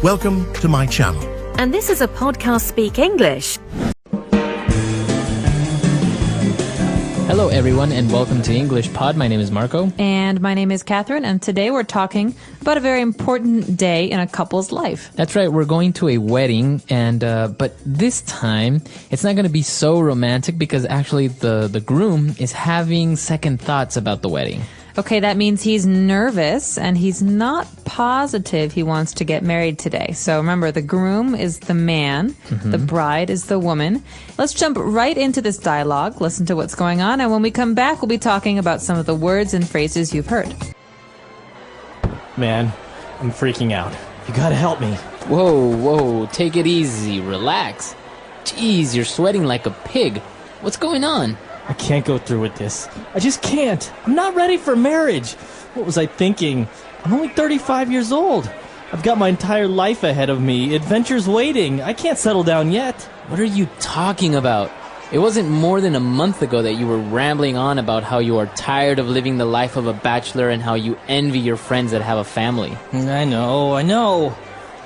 Welcome to my channel. And this is a podcast Speak English. Hello everyone and welcome to English Pod. My name is Marco. And my name is Catherine, and today we're talking about a very important day in a couple's life. That's right, we're going to a wedding, and but this time it's not going to be so romantic because actually the groom is having second thoughts about the wedding. Okay, that means he's nervous and he's not positive he wants to get married today. So remember, the groom is the man, the bride is the woman. Let's jump right into this dialogue, listen to what's going on, and when we come back, we'll be talking about some of the words and phrases you've heard. Man, I'm freaking out. You gotta help me. Whoa, take it easy, relax. Jeez, you're sweating like a pig. What's going on? I can't go through with this. I just can't. I'm not ready for marriage. What was I thinking? I'm only 35 years old. I've got my entire life ahead of me. Adventure's waiting. I can't settle down yet. What are you talking about? It wasn't more than a month ago that you were rambling on about how you are tired of living the life of a bachelor and how you envy your friends that have a family. I know.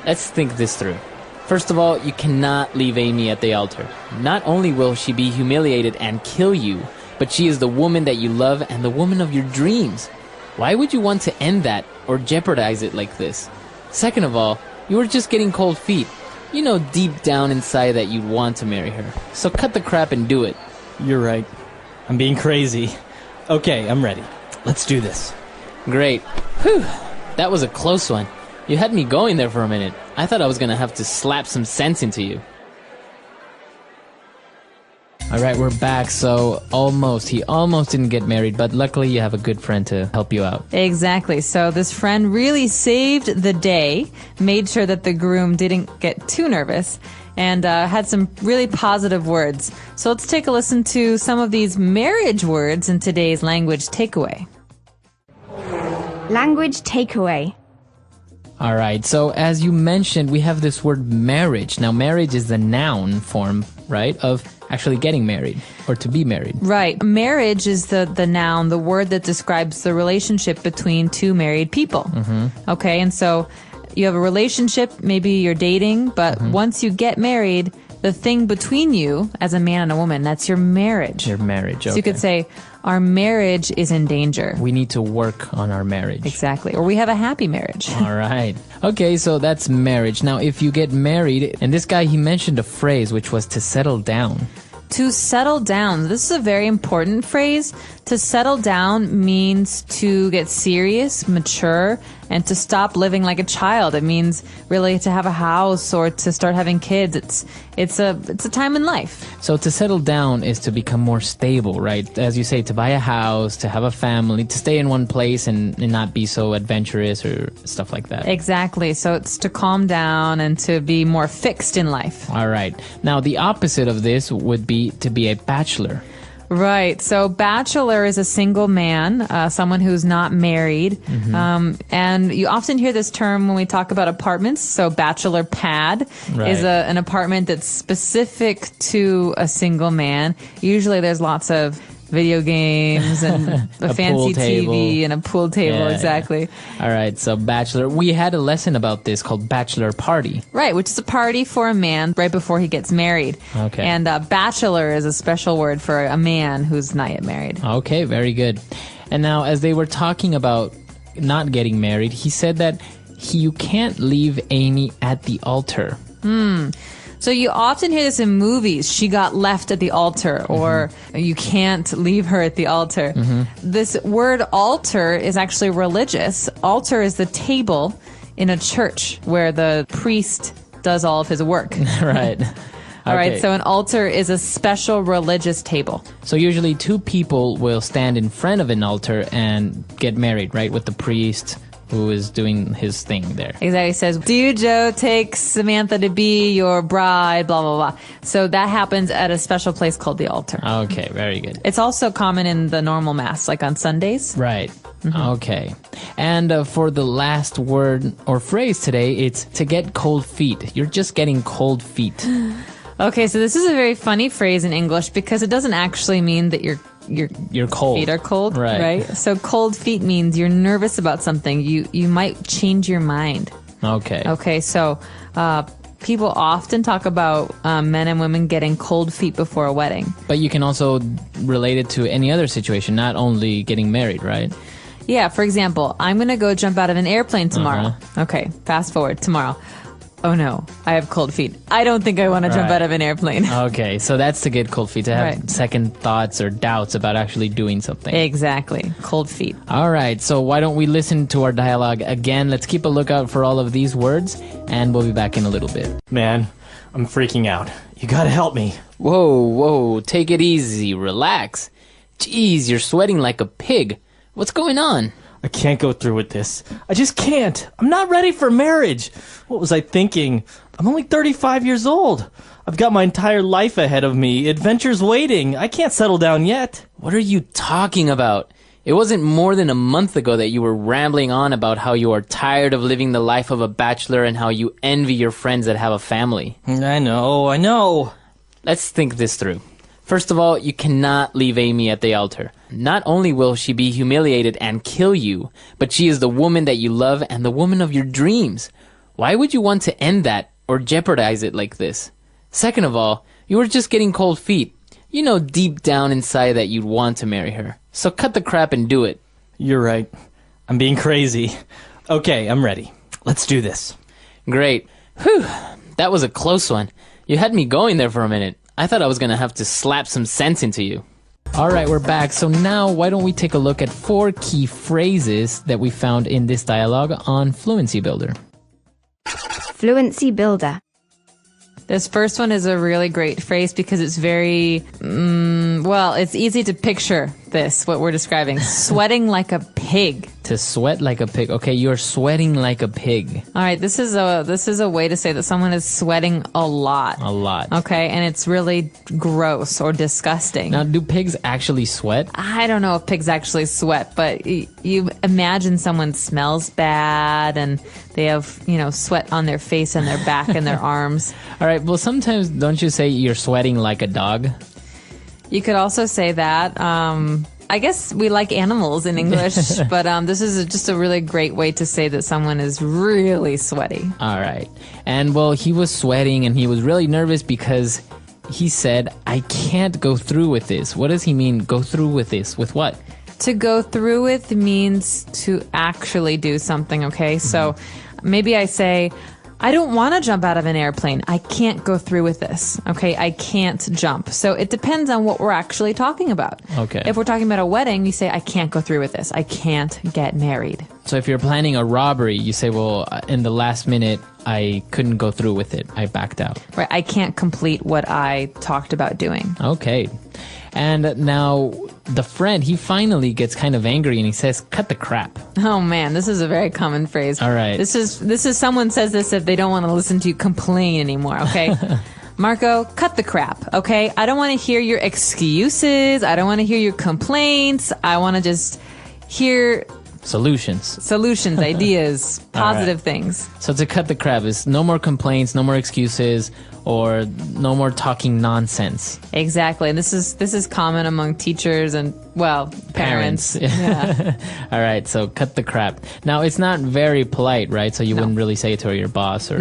Let's think this through. First of all, you cannot leave Amy at the altar. Not only will she be humiliated and kill you, but she is the woman that you love and the woman of your dreams. Why would you want to end that or jeopardize it like this? Second of all, you were just getting cold feet. You know deep down inside that you'd want to marry her. So cut the crap and do it. You're right. I'm being crazy. Okay, I'm ready. Let's do this. Great. Whew. That was a close one. You had me going there for a minute. I thought I was gonna have to slap some sense into you. Alright, we're back. So he almost didn't get married, but luckily you have a good friend to help you out. Exactly. So this friend really saved the day, made sure that the groom didn't get too nervous, and had some really positive words. So let's take a listen to some of these marriage words in today's language takeaway. Language takeaway. Alright, so as you mentioned, we have this word marriage. Now, marriage is the noun form, right, of actually getting married or to be married. Right. Marriage is the noun, the word that describes the relationship between two married people. Okay, and so you have a relationship, maybe you're dating, but once you get married, the thing between you as a man and a woman, that's your marriage. Your marriage, okay. So you could say, our marriage is in danger. We need to work on our marriage. Exactly. Or we have a happy marriage. All right. Okay, so that's marriage. Now, if you get married, and this guy, he mentioned a phrase, which was to settle down. To settle down. This is a very important phrase. To settle down means to get serious, mature, and to stop living like a child. It means really to have a house or to start having kids. It's a time in life. So to settle down is to become more stable, right? As you say, to buy a house, to have a family, to stay in one place and not be so adventurous or stuff like that. Exactly. So it's to calm down and to be more fixed in life. All right. Now, the opposite of this would be to be a bachelor. Right. So bachelor is a single man, someone who's not married. And you often hear this term when we talk about apartments. So bachelor pad is an apartment that's specific to a single man. Usually there's lots of video games and a fancy TV and a pool table. Yeah, exactly. Yeah. All right. So bachelor, we had a lesson about this called bachelor party. Right, which is a party for a man right before he gets married. Okay. And bachelor is a special word for a man who's not yet married. Okay, very good. And now, as they were talking about not getting married, he said that you can't leave Amy at the altar. So you often hear this in movies, she got left at the altar, or you can't leave her at the altar. This word altar is actually religious. Altar is the table in a church where the priest does all of his work. Right. All right, so an altar is a special religious table. So usually two people will stand in front of an altar and get married, right, with the priest who is doing his thing there. Exactly. He says, do you, Joe, take Samantha to be your bride, blah, blah, blah. So that happens at a special place called the altar. Okay, very good. It's also common in the normal mass, like on Sundays. Right. Okay. And for the last word or phrase today, it's to get cold feet. You're just getting cold feet. Okay, so this is a very funny phrase in English because it doesn't actually mean that your cold. feet are cold, right? So cold feet means you're nervous about something. You might change your mind. Okay. Okay, so people often talk about men and women getting cold feet before a wedding. But you can also relate it to any other situation, not only getting married, right? Yeah, for example, I'm going to go jump out of an airplane tomorrow. Okay, fast forward tomorrow. Oh no, I have cold feet. I don't think I want to jump out of an airplane. Okay, so that's to get cold feet, to have Right. second thoughts or doubts about actually doing something. Exactly, cold feet. All right, so why don't we listen to our dialogue again? Let's keep a lookout for all of these words, and we'll be back in a little bit. Man, I'm freaking out. You gotta help me. Whoa, take it easy, relax. Jeez, you're sweating like a pig. What's going on? I can't go through with this. I just can't. I'm not ready for marriage. What was I thinking? I'm only 35 years old. I've got my entire life ahead of me. Adventure's waiting. I can't settle down yet. What are you talking about? It wasn't more than a month ago that you were rambling on about how you are tired of living the life of a bachelor and how you envy your friends that have a family. I know. Let's think this through. First of all, you cannot leave Amy at the altar. Not only will she be humiliated and kill you, but she is the woman that you love and the woman of your dreams. Why would you want to end that or jeopardize it like this? Second of all, you were just getting cold feet. You know deep down inside that you'd want to marry her. So cut the crap and do it. You're right. I'm being crazy. Okay, I'm ready. Let's do this. Great. Whew, that was a close one. You had me going there for a minute. I thought I was going to have to slap some sense into you. All right, we're back. So now why don't we take a look at 4 key phrases that we found in this dialogue on Fluency Builder. Fluency Builder. This first one is a really great phrase because it's very, well, it's easy to picture this, what we're describing. Sweating like a pig. To sweat like a pig. Okay, you're sweating like a pig. All right, this is a way to say that someone is sweating a lot. A lot. Okay, and it's really gross or disgusting. Now, do pigs actually sweat? I don't know if pigs actually sweat, but you imagine someone smells bad and they have, sweat on their face and their back and their arms. All right, well, sometimes don't you say you're sweating like a dog? You could also say that. I guess we like animals in English, but this is just a really great way to say that someone is really sweaty. All right. And, well, he was sweating and he was really nervous because he said, I can't go through with this. What does he mean, go through with this? With what? To go through with means to actually do something, okay? So maybe I say, I don't want to jump out of an airplane. I can't go through with this. Okay, I can't jump. So it depends on what we're actually talking about. Okay. If we're talking about a wedding, you say, I can't go through with this. I can't get married. So if you're planning a robbery, you say, well, in the last minute, I couldn't go through with it. I backed out. Right, I can't complete what I talked about doing. Okay. And now the friend, he finally gets kind of angry and he says, cut the crap. Oh man, this is a very common phrase. All right. This is someone says this if they don't want to listen to you complain anymore, okay? Marco, cut the crap, okay? I don't want to hear your excuses. I don't want to hear your complaints. I want to just hear Solutions, ideas, positive things. So to cut the crap is no more complaints, no more excuses, or no more talking nonsense. Exactly. And this is common among teachers and, well, parents. Yeah. All right, so cut the crap. Now, it's not very polite, right? So you wouldn't really say it to your boss or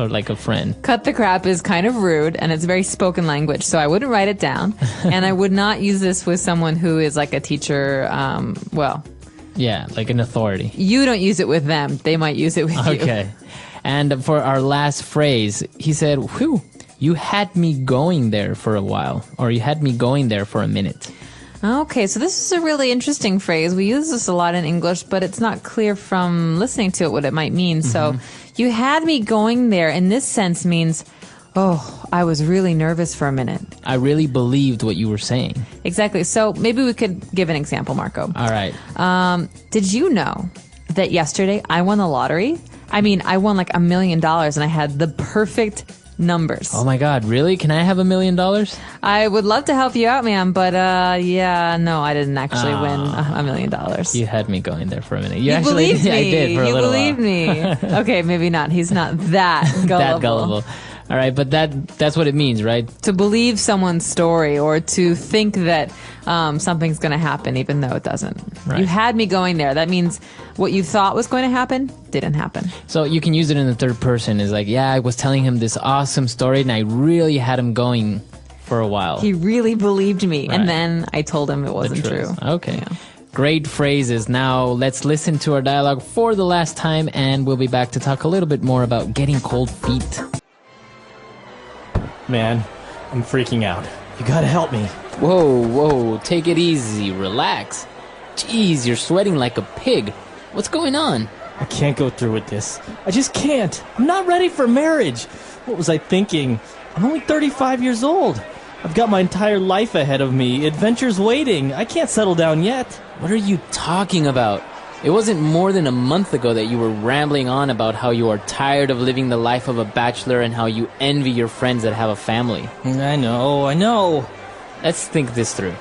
like a friend. Cut the crap is kind of rude, and it's very spoken language, so I wouldn't write it down. And I would not use this with someone who is like a teacher, Yeah, like an authority. You don't use it with them. They might use it with you. Okay. And for our last phrase, he said, whew, you had me going there for a while, or you had me going there for a minute. Okay, so this is a really interesting phrase. We use this a lot in English, but it's not clear from listening to it what it might mean. So you had me going there in this sense means, oh, I was really nervous for a minute. I really believed what you were saying. Exactly. So maybe we could give an example, Marco. All right. Did you know that yesterday I won the lottery? I mean, I won like $1 million and I had the perfect numbers. Oh my God, really? Can I have $1 million? I would love to help you out, man, but no, I didn't actually win $1 million. You had me going there for a minute. You actually believed me. I did for a little while. You believed me. Okay, maybe not. He's not that gullible. That gullible. All right, but that's what it means, right? To believe someone's story or to think that something's going to happen even though it doesn't. Right. You had me going there. That means what you thought was going to happen didn't happen. So you can use it in the third person. Is like, yeah, I was telling him this awesome story and I really had him going for a while. He really believed me, Right. and then I told him it wasn't true. Okay. Great phrases. Now let's listen to our dialogue for the last time, and we'll be back to talk a little bit more about getting cold feet. Man, I'm freaking out. You gotta help me. Whoa, take it easy, relax. Jeez, you're sweating like a pig. What's going on? I can't go through with this. I just can't. I'm not ready for marriage. What was I thinking? I'm only 35 years old. I've got my entire life ahead of me. Adventures waiting. I can't settle down yet. What are you talking about? It wasn't more than a month ago that you were rambling on about how you are tired of living the life of a bachelor and how you envy your friends that have a family. I know. Let's think this through.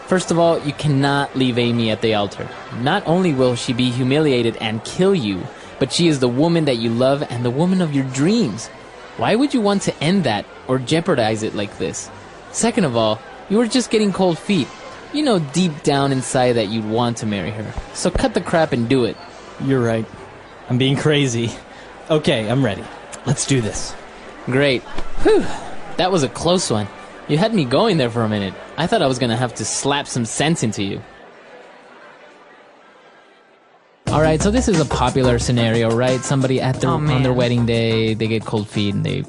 First of all, you cannot leave Amy at the altar. Not only will she be humiliated and kill you, but she is the woman that you love and the woman of your dreams. Why would you want to end that or jeopardize it like this? Second of all, you were just getting cold feet. You know deep down inside that you'd want to marry her. So cut the crap and do it. You're right. I'm being crazy. Okay, I'm ready. Let's do this. Great. Whew. That was a close one. You had me going there for a minute. I thought I was gonna have to slap some sense into you. Alright, so this is a popular scenario, right? Somebody at their, on their wedding day, they get cold feet and they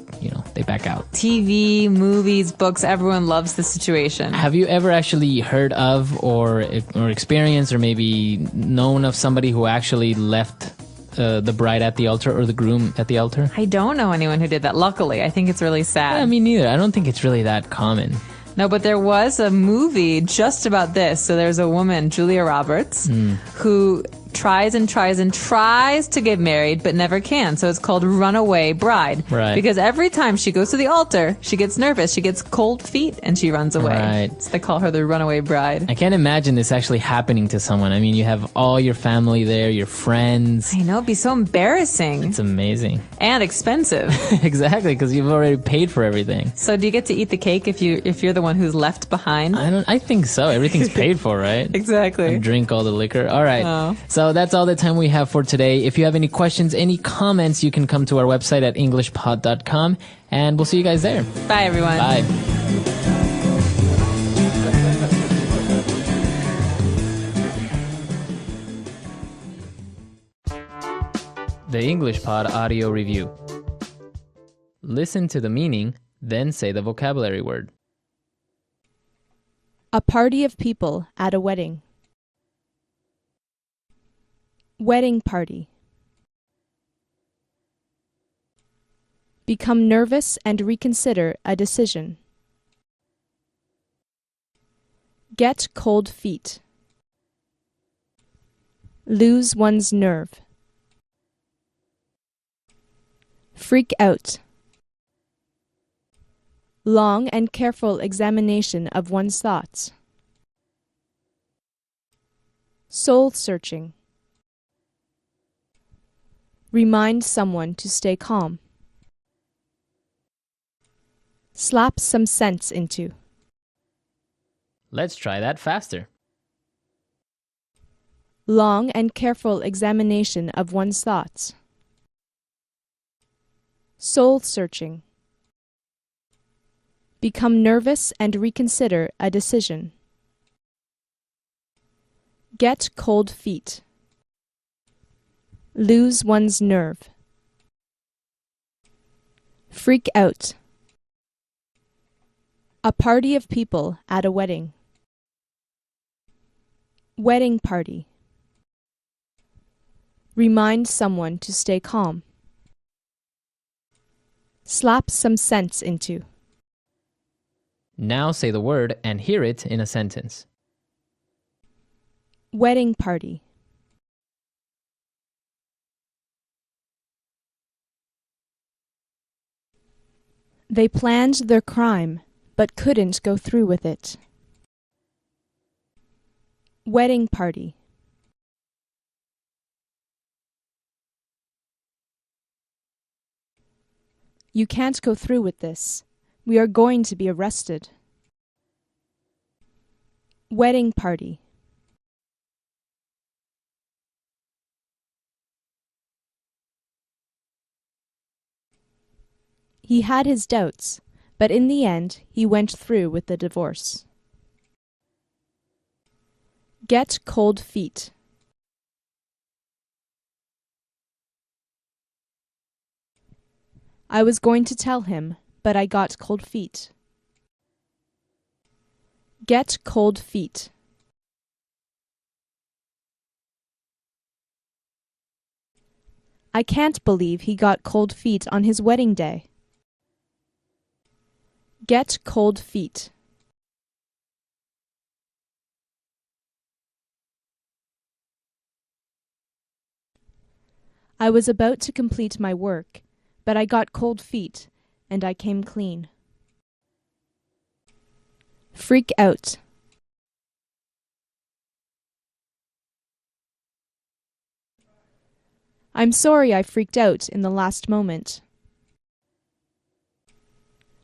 back out. TV, movies, books, everyone loves the situation. Have you ever actually heard of or experienced or maybe known of somebody who actually left the bride at the altar or the groom at the altar? I don't know anyone who did that, luckily. I think it's really sad. Yeah, me neither. I don't think it's really that common. No, but there was a movie just about this. So there's a woman, Julia Roberts, who tries to get married but never can. So it's called Runaway Bride. Right. Because every time she goes to the altar, she gets nervous. She gets cold feet and she runs away. Right. So they call her the Runaway Bride. I can't imagine this actually happening to someone. I mean, you have all your family there, your friends. I know, it'd be so embarrassing. It's amazing. And expensive. Exactly, because you've already paid for everything. So do you get to eat the cake if you're the one who's left behind? I think so. Everything's paid for, right? Exactly. And drink all the liquor. All right. Oh. So that's all the time we have for today. If you have any questions, any comments, you can come to our website at englishpod.com, and we'll see you guys there. Bye, everyone. Bye. The English Pod Audio Review. Listen to the meaning, then say the vocabulary word. A party of people at a wedding. Wedding party. Become nervous and reconsider a decision. Get cold feet. Lose one's nerve. Freak out. Long and careful examination of one's thoughts. Soul searching. Remind someone to stay calm. Slap some sense into. Let's try that faster. Long and careful examination of one's thoughts. Soul searching. Become nervous and reconsider a decision. Get cold feet. Lose one's nerve. Freak out. A party of people at a wedding. Wedding party. Remind someone to stay calm. Slap some sense into. Now say the word and hear it in a sentence. Wedding party. They planned their crime, but couldn't go through with it. Wedding party. You can't go through with this. We are going to be arrested. Wedding party. He had his doubts, but in the end he went through with the divorce. Get cold feet. I was going to tell him, but I got cold feet. Get cold feet. I can't believe he got cold feet on his wedding day. Get cold feet. I was about to complete my work, but I got cold feet, and I came clean. Freak out. I'm sorry I freaked out in the last moment.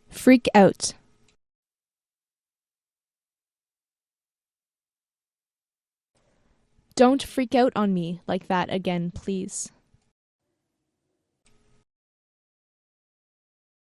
Freak out. Don't freak out on me like that again, please.